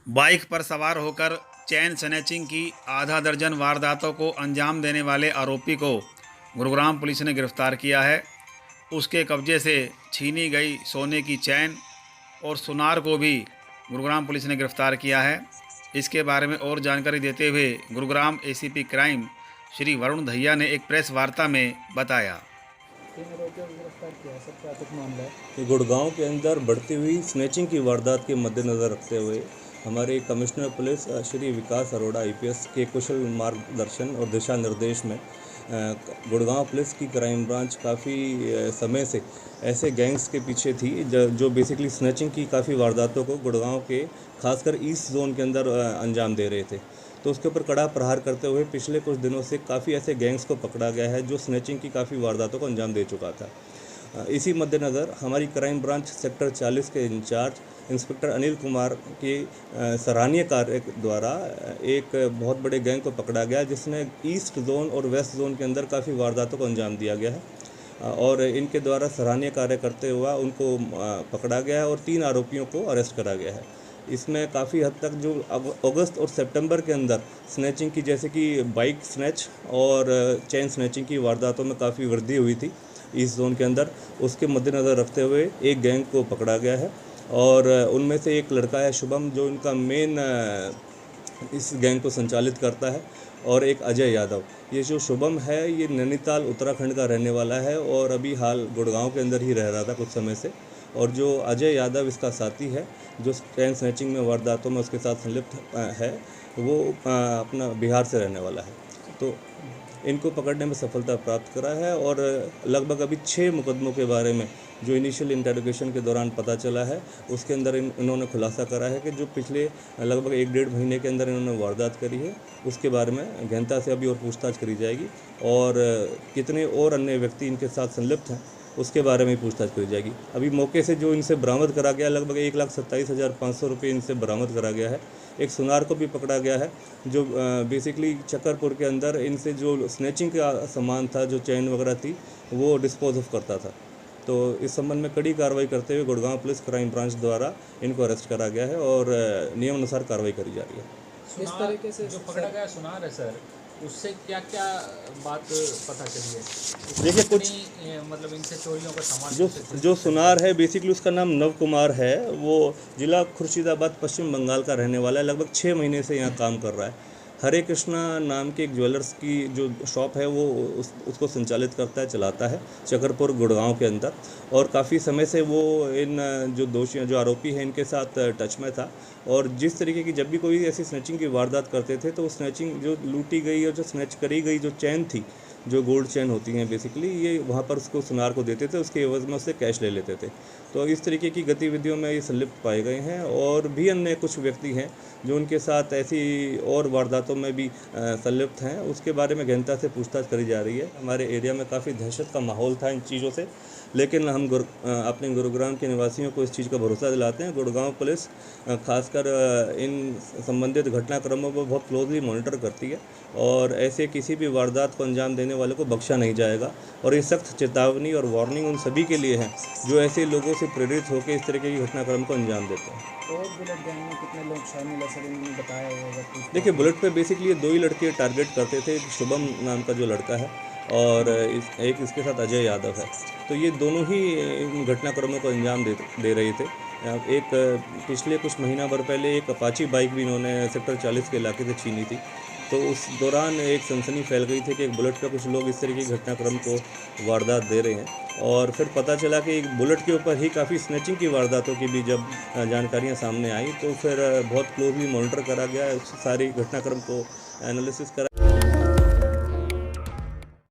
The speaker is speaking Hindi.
बाइक पर सवार होकर चैन स्नैचिंग की आधा दर्जन वारदातों को अंजाम देने वाले आरोपी को गुरुग्राम पुलिस ने गिरफ्तार किया है। उसके कब्जे से छीनी गई सोने की चैन और सुनार को भी गुरुग्राम पुलिस ने गिरफ्तार किया है। इसके बारे में और जानकारी देते हुए गुरुग्राम एसीपी क्राइम श्री वरुण दहिया ने एक प्रेस वार्ता में बताया। गुड़गांव के अंदर बढ़ती हुई स्नैचिंग की वारदात के मद्देनज़र रखते हुए हमारे कमिश्नर पुलिस श्री विकास अरोड़ा आईपीएस के कुशल मार्गदर्शन और दिशा निर्देश में गुड़गांव पुलिस की क्राइम ब्रांच काफ़ी समय से ऐसे गैंग्स के पीछे थी जो बेसिकली स्नैचिंग की काफ़ी वारदातों को गुड़गांव के खासकर ईस्ट जोन के अंदर अंजाम दे रहे थे। तो उसके ऊपर कड़ा प्रहार करते हुए पिछले कुछ दिनों से काफ़ी ऐसे गैंग्स को पकड़ा गया है जो स्नैचिंग की काफ़ी वारदातों को अंजाम दे चुका था। इसी मद्देनज़र हमारी क्राइम ब्रांच सेक्टर 40 के इंचार्ज इंस्पेक्टर अनिल कुमार के सराहनीय कार्य द्वारा एक बहुत बड़े गैंग को पकड़ा गया जिसने ईस्ट जोन और वेस्ट जोन के अंदर काफ़ी वारदातों को अंजाम दिया गया है और इनके द्वारा सराहनीय कार्य करते हुआ उनको पकड़ा गया है और 3 आरोपियों को अरेस्ट करा गया है। इसमें काफ़ी हद तक जो अगस्त और सितंबर के अंदर स्नैचिंग की जैसे कि बाइक स्नैच और चेन स्नैचिंग की वारदातों में काफ़ी वृद्धि हुई थी इस जोन के अंदर, उसके मद्देनज़र रखते हुए एक गैंग को पकड़ा गया है और उनमें से एक लड़का है शुभम जो इनका मेन इस गैंग को संचालित करता है और एक अजय यादव। ये जो शुभम है ये नैनीताल उत्तराखंड का रहने वाला है और अभी हाल गुड़गांव के अंदर ही रह रहा था कुछ समय से। और जो अजय यादव इसका साथी है जो चैन स्नैचिंग में वारदातों में उसके साथ संलिप्त है वो अपना बिहार से रहने वाला है। तो इनको पकड़ने में सफलता प्राप्त करा है और लगभग अभी 6 मुकदमों के बारे में जो इनिशियल इंटरोगेशन के दौरान पता चला है उसके अंदर इन्होंने खुलासा करा है कि जो पिछले लगभग 1-1.5 महीने के अंदर इन्होंने वारदात करी है उसके बारे में गहनता से अभी और पूछताछ करी जाएगी और कितने और अन्य व्यक्ति इनके साथ संलिप्त हैं उसके बारे में पूछताछ करी जाएगी। अभी मौके से जो इनसे बरामद करा गया लगभग 1,27,500 रुपये इनसे बरामद करा गया है। एक सुनार को भी पकड़ा गया है जो बेसिकली चक्करपुर के अंदर इनसे जो स्नैचिंग का सामान था जो चैन वगैरह थी वो डिस्पोज ऑफ करता था। तो इस संबंध में कड़ी कार्रवाई करते हुए गुड़गांव पुलिस क्राइम ब्रांच द्वारा इनको अरेस्ट करा गया है और नियम अनुसार कार्रवाई करी जा रही है। इस तरीके से जो पकड़ा गया सुनार है सर, उससे क्या क्या बात पता चली है? देखिए कुछ मतलब इनसे चोरियों का सामान जो सुनार है बेसिकली उसका नाम नव कुमार है, वो जिला खुर्शीदाबाद पश्चिम बंगाल का रहने वाला है। लगभग 6 महीने से यहाँ काम कर रहा है। हरे कृष्णा नाम के एक ज्वेलर्स की जो शॉप है वो उसको संचालित करता है, चलाता है चकरपुर गुड़गांव के अंदर और काफ़ी समय से वो इन जो दोषी जो आरोपी हैं इनके साथ टच में था और जिस तरीके की जब भी कोई ऐसी स्नैचिंग की वारदात करते थे तो स्नैचिंग जो लूटी गई और जो स्नैच करी गई जो चैन थी जो गोल्ड चैन होती हैं बेसिकली ये वहाँ पर उसको सुनार को देते थे, उसके एवज में उससे कैश ले लेते थे। तो इस तरीके की गतिविधियों में ये संलिप्त पाए गए हैं और भी अन्य कुछ व्यक्ति हैं जो उनके साथ ऐसी और वारदातों में भी संलिप्त हैं, उसके बारे में गहनता से पूछताछ करी जा रही है। हमारे एरिया में काफ़ी दहशत का माहौल था इन चीज़ों से, लेकिन हम अपने गुरुग्राम के निवासियों को इस चीज़ का भरोसा दिलाते हैं। गुड़गांव पुलिस खासकर इन संबंधित घटनाक्रमों को बहुत क्लोजली मॉनिटर करती है और ऐसे किसी भी वारदात को अंजाम देने वाले को बख्शा नहीं जाएगा और ये सख्त चेतावनी और वार्निंग उन सभी के लिए है जो ऐसे लोगों से प्रेरित होकर इस तरीके की घटनाक्रम को अंजाम देते हैं। और बुलेट गैंग में कितने लोग शामिल है सर, इन्होंने बताया होगा? देखिए बुलेट पे बेसिकली ये 2 ही लड़के टारगेट करते थे, शुभम नाम का जो लड़का है और एक इसके साथ अजय यादव है। तो ये दोनों ही इन घटनाक्रमों को अंजाम दे रहे थे। एक पिछले कुछ महीना भर पहले एक अपाची बाइक भी इन्होंने सेक्टर 40 के इलाके से छीनी थी। तो उस दौरान एक सनसनी फैल गई थी कि एक बुलेट पर कुछ लोग इस तरीके के घटनाक्रम को वारदात दे रहे हैं और फिर पता चला कि एक बुलेट के ऊपर ही काफ़ी स्नैचिंग की वारदातों की भी जब जानकारियां सामने आई तो फिर बहुत क्लोजली मॉनिटर करा गया, सारी घटनाक्रम को एनालिसिस करा